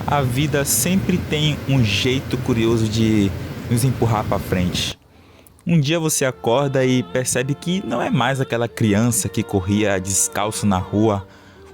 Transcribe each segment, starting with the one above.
A vida sempre tem um jeito curioso de nos empurrar para frente. Um dia você acorda e percebe que não é mais aquela criança que corria descalço na rua.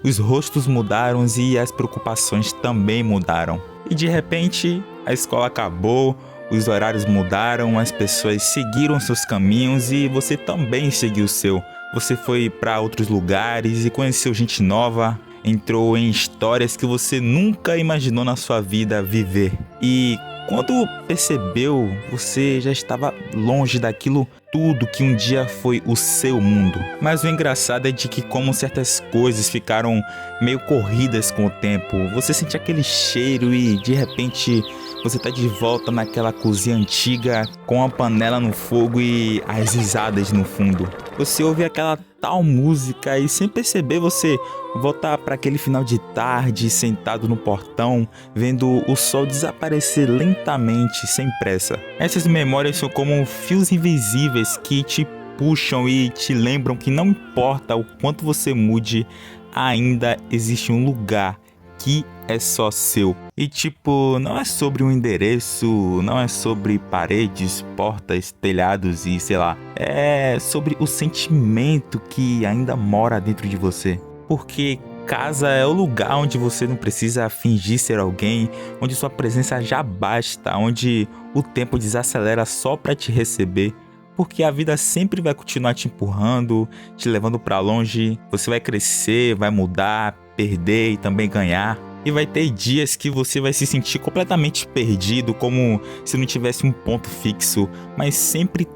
Os rostos mudaram e as preocupações também mudaram. E de repente, a escola acabou, os horários mudaram, as pessoas seguiram seus caminhos e você também seguiu o seu. Você foi para outros lugares e conheceu gente nova, entrou em histórias que você nunca imaginou na sua vida viver. E quando percebeu, você já estava longe daquilo tudo que um dia foi o seu mundo. Mas o engraçado é de que como certas coisas ficaram meio corridas com o tempo, você sente aquele cheiro e de repente você está de volta naquela cozinha antiga com a panela no fogo e as risadas no fundo. Você ouve aquela tal música e sem perceber você volta para aquele final de tarde sentado no portão vendo o sol desaparecer lentamente, sem pressa. Essas memórias são como fios invisíveis que te puxam e te lembram que não importa o quanto você mude, ainda existe um lugar que é só seu. E tipo, não é sobre um endereço, não é sobre paredes, portas, telhados e sei lá. É sobre o sentimento que ainda mora dentro de você. Porque casa é o lugar onde você não precisa fingir ser alguém, onde sua presença já basta, onde o tempo desacelera só para te receber. Porque a vida sempre vai continuar te empurrando, te levando para longe. Você vai crescer, vai mudar, perder e também ganhar. E vai ter dias que você vai se sentir completamente perdido, como se não tivesse um ponto fixo. Mas sempre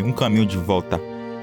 um caminho de volta.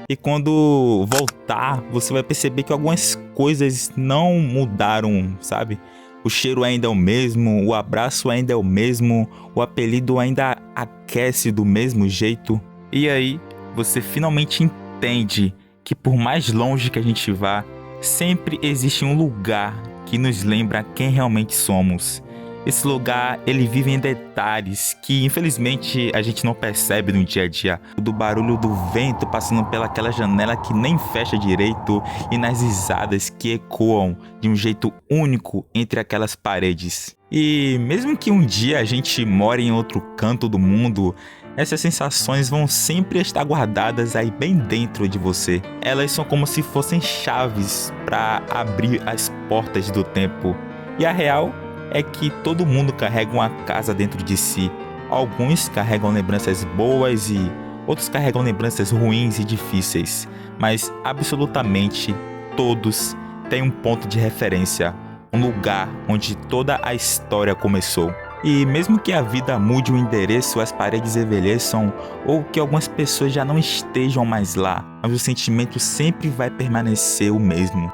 E quando voltar, você vai perceber que algumas coisas não mudaram, sabe? O cheiro ainda é o mesmo, o abraço ainda é o mesmo, o apelido ainda aquece do mesmo jeito. E aí, você finalmente entende que por mais longe que a gente vá, sempre existe um lugar que nos lembra quem realmente somos. Esse lugar, ele vive em detalhes que infelizmente a gente não percebe no dia a dia. Do barulho do vento passando pelaquela janela que nem fecha direito e nas risadas que ecoam de um jeito único entre aquelas paredes. E mesmo que um dia a gente more em outro canto do mundo, essas sensações vão sempre estar guardadas aí bem dentro de você. Elas são como se fossem chaves para abrir as portas do tempo. E a real é que todo mundo carrega uma casa dentro de si. Alguns carregam lembranças boas e outros carregam lembranças ruins e difíceis. Mas absolutamente todos têm um ponto de referência, um lugar onde toda a história começou. E mesmo que a vida mude o endereço, as paredes envelheçam ou que algumas pessoas já não estejam mais lá, mas o sentimento sempre vai permanecer o mesmo.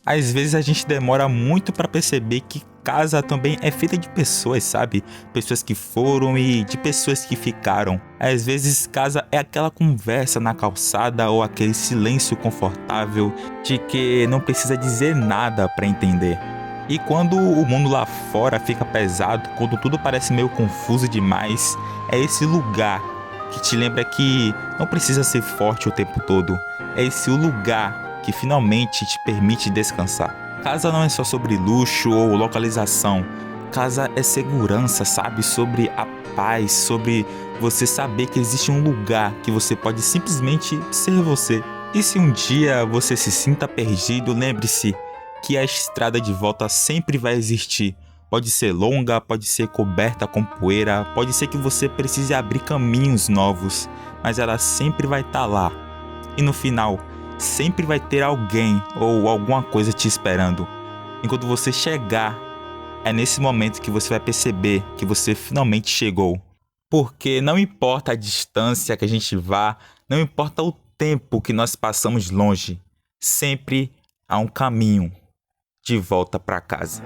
Às vezes a gente demora muito para perceber que casa também é feita de pessoas, sabe? Pessoas que foram e de pessoas que ficaram. Às vezes casa é aquela conversa na calçada ou aquele silêncio confortável de que não precisa dizer nada para entender. E quando o mundo lá fora fica pesado, quando tudo parece meio confuso demais, é esse lugar que te lembra que não precisa ser forte o tempo todo. É esse o lugar que finalmente te permite descansar. Casa não é só sobre luxo ou localização. Casa é segurança, sabe? Sobre a paz, sobre você saber que existe um lugar que você pode simplesmente ser você. E se um dia você se sinta perdido, lembre-se que a estrada de volta sempre vai existir. Pode ser longa, pode ser coberta com poeira, pode ser que você precise abrir caminhos novos, mas ela sempre vai estar lá. E no final, sempre vai ter alguém ou alguma coisa te esperando. Enquanto você chegar, é nesse momento que você vai perceber que você finalmente chegou. Porque não importa a distância que a gente vá, não importa o tempo que nós passamos longe, sempre há um caminho de volta para casa.